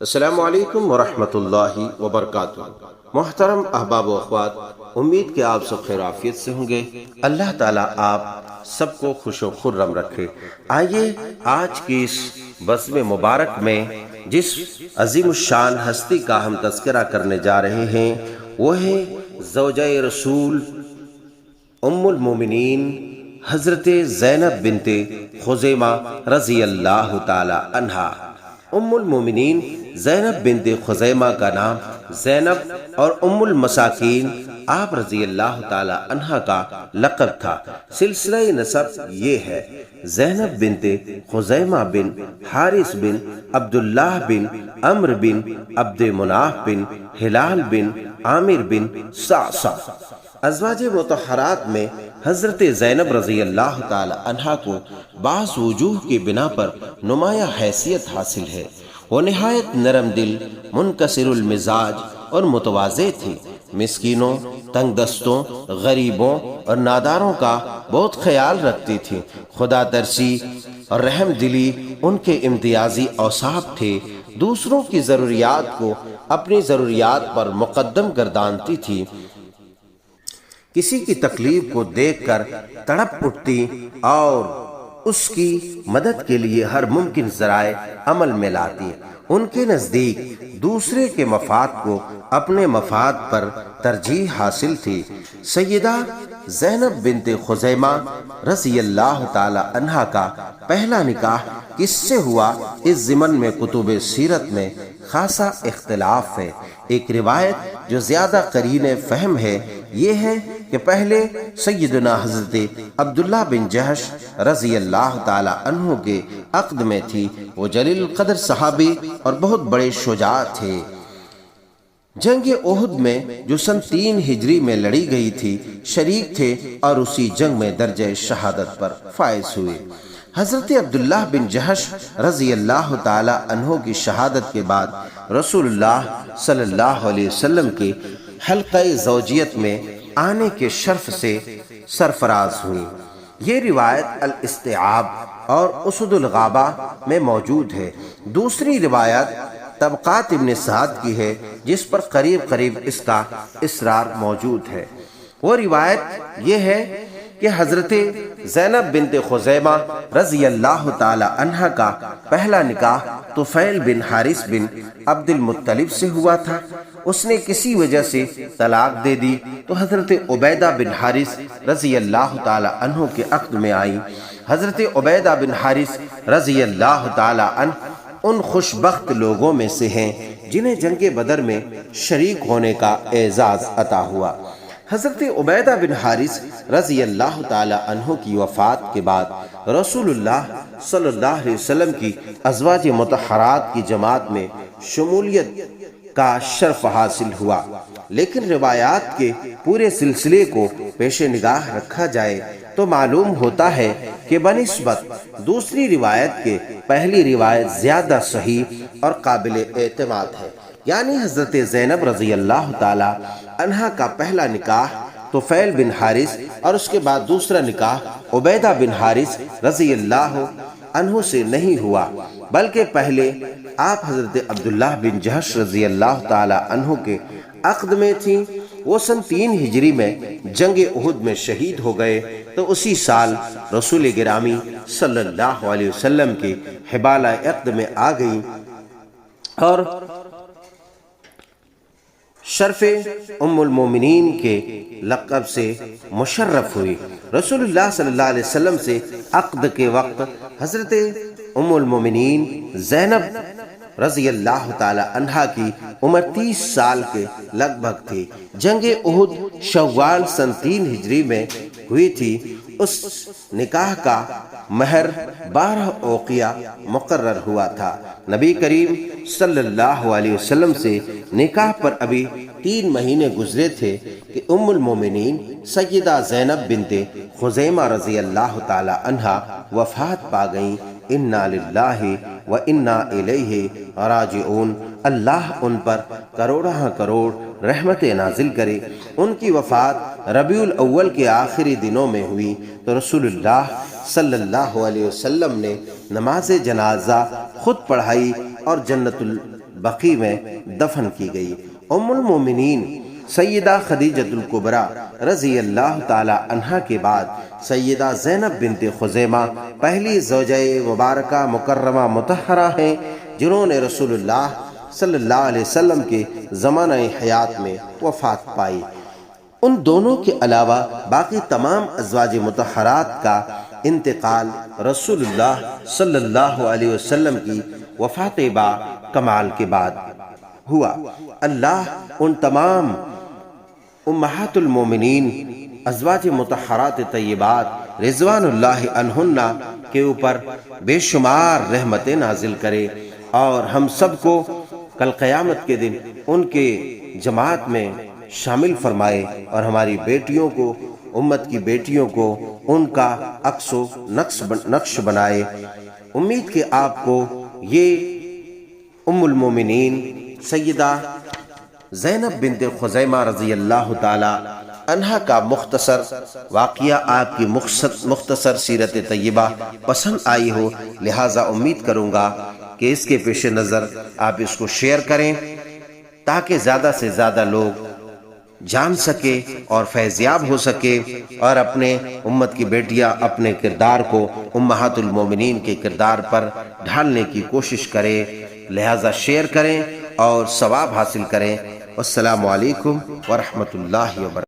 السلام علیکم ورحمۃ اللہ وبرکاتہ۔ محترم احباب و اخوات، امید کہ آپ سب خیر عافیت سے ہوں گے۔ اللہ تعالیٰ آپ سب کو خوش و خرم رکھے۔ آئیے آج کی اس بزم مبارک میں جس عظیم الشان ہستی کا ہم تذکرہ کرنے جا رہے ہیں وہ ہے زوجہ رسول ام المومنین حضرت زینب بنت خزیمہ رضی اللہ تعالی عنہا۔ ام المومنین زینب بنت خزیمہ کا نام زینب اور ام المساکین آپ رضی اللہ تعالی عنہا کا لقب تھا۔ سلسلہ نسب یہ ہے: زینب بنت خزیمہ بن حارث بن عبداللہ بن عمرو بن عبد مناف بن ہلال بن عامر بن صعصع۔ ازواج مطہرات میں حضرت زینب رضی اللہ تعالی عنہا کو بعض وجوہ کی بنا پر نمایاں حیثیت حاصل ہے۔ وہ نہایت نرم دل، منکسر المزاج اور متواضع تھی۔ مسکینوں، تنگ دستوں، غریبوں اور ناداروں کا بہت خیال رکھتی تھی۔ خدا ترسی اور رحم دلی ان کے امتیازی اوصاف تھے۔ دوسروں کی ضروریات کو اپنی ضروریات پر مقدم گردانتی تھی۔ کسی کی تکلیف کو دیکھ کر تڑپ اٹھتی اور اس کی مدد کے لیے ہر ممکن ذرائع عمل میں لاتی۔ ان کے نزدیک دوسرے کے مفاد کو اپنے مفاد پر ترجیح حاصل تھی۔ سیدہ زینب بنت خزیمہ رضی اللہ تعالی عنہا کا پہلا نکاح کس سے ہوا، اس ضمن میں کتب سیرت میں خاصا اختلاف ہے۔ ایک روایت جو زیادہ قرین فہم ہے یہ ہے کہ پہلے سیدنا حضرت عبداللہ بن جہش رضی اللہ تعالی عنہ کے عقد میں تھی۔ وہ جلیل القدر صحابی اور بہت بڑے شجاع تھے۔ جنگ احد میں جو سن 3 ہجری میں لڑی گئی تھی شریک تھے اور اسی جنگ میں درجہ شہادت پر فائز ہوئے۔ حضرت عبداللہ بن جہش رضی اللہ تعالی عنہ کی شہادت کے بعد رسول اللہ صلی اللہ علیہ وسلم کے حلقہ زوجیت میں آنے کے شرف سے سرفراز ہوئی۔ یہ روایت الاستیعاب اور اسد الغابہ میں موجود ہے۔ دوسری روایت طبقات ابن سعد کی ہے جس پر قریب قریب اس کا اصرار موجود ہے۔ وہ روایت یہ ہے کہ حضرت زینب بنت خزیمہ رضی اللہ تعالی عنہا کا پہلا نکاح طفیل بن حارث بن عبد المطلب سے ہوا تھا۔ اس نے کسی وجہ سے طلاق دے دی تو حضرت عبیدہ بن حارث رضی اللہ تعالی عنہ کے عقد میں آئی۔ حضرت عبیدہ بن حارث رضی اللہ تعالی عنہ ان خوش بخت لوگوں میں سے ہیں جنہیں جنگ بدر میں شریک ہونے کا اعزاز عطا ہوا۔ حضرت عبیدہ بن حارث رضی اللہ تعالی عنہ کی وفات کے بعد رسول اللہ صلی اللہ علیہ وسلم کی ازواج مطہرات کی جماعت میں شمولیت کا شرف حاصل ہوا۔ لیکن روایات کے پورے سلسلے کو پیش نگاہ رکھا جائے تو معلوم ہوتا ہے کہ بنسبت دوسری روایت کے پہلی روایت زیادہ صحیح اور قابل اعتماد ہے۔ یعنی حضرت زینب رضی اللہ تعالی عنہا کا پہلا نکاح طفیل بن حارث اور اس کے بعد دوسرا نکاح عبیدہ بن حارث رضی اللہ عنہ سے نہیں ہوا، بلکہ پہلے آپ حضرت عبداللہ بن جہش رضی اللہ تعالی عنہ کے عقد میں تھیں۔ وہ سن 3 ہجری میں جنگ احد میں شہید ہو گئے تو اسی سال رسول گرامی صلی اللہ علیہ وسلم کے حبالہ عقد میں آ گئیں اور شرف ام المومنین کے لقب سے مشرف ہوئی۔ رسول اللہ صلی اللہ علیہ وسلم سے عقد کے وقت حضرت ام المومنین زینب رضی اللہ تعالی عنہا کی عمر 30 سال کے لگ بھگ تھی۔ جنگ احد شوال سن 3 ہجری میں ہوئی تھی۔ اس نکاح کا مہر 12 اوقیہ مقرر ہوا تھا۔ نبی کریم صلی اللہ علیہ وسلم سے نکاح پر ابھی 3 مہینے گزرے تھے کہ ام المومنین سیدہ زینب بنت خزیمہ رضی اللہ تعالی عنہا وفات پا گئیں۔ انا للہ و انا الیہ راجعون۔ اللہ ان پر کروڑہ کروڑ رحمت نازل کرے۔ ان کی وفات ربیع الاول کے آخری دنوں میں ہوئی تو رسول اللہ صلی اللہ علیہ وسلم نے نماز جنازہ خود پڑھائی اور بقی میں دفن کی گئی۔ ام المومنین سیدہ خدیجۃ الکبریٰ رضی اللہ تعالی عنہا کے بعد سیدہ زینب بنت خزیمہ پہلی زوجہ مبارکہ مکرمہ مطہرہ ہیں جنہوں نے رسول اللہ صلی اللہ علیہ وسلم کے زمانہ حیات میں وفات پائی۔ ان دونوں کے علاوہ باقی تمام ازواج مطہرات کا انتقال رسول اللہ صلی اللہ علیہ وسلم کی وفات با کمال کے بعد ہوا۔ اللہ ان تمام امہات المومنین ازواج مطہرات طیبات رضوان اللہ عنہن کے اوپر بے شمار رحمتیں نازل کرے اور ہم سب کو کل قیامت کے دن ان کے جماعت میں شامل فرمائے اور ہماری بیٹیوں کو، امت کی بیٹیوں کو ان کا عکس و نقش بنائے۔ امید کہ آپ کو یہ ام المومنین سیدہ زینب بنت خزیمہ رضی اللہ تعالی عنہا کا مختصر واقعہ، آپ کی مختصر سیرت طیبہ پسند آئی ہو، لہٰذا امید کروں گا کہ اس کے پیش نظر آپ اس کو شیئر کریں تاکہ زیادہ سے زیادہ لوگ جان سکے اور فیضیاب ہو سکے اور اپنے امت کی بیٹیاں اپنے کردار کو امہات المومنین کے کردار پر ڈھالنے کی کوشش کرے، لہذا شیئر کریں اور ثواب حاصل کریں۔ السلام علیکم ورحمۃ اللہ وبرکاتہ۔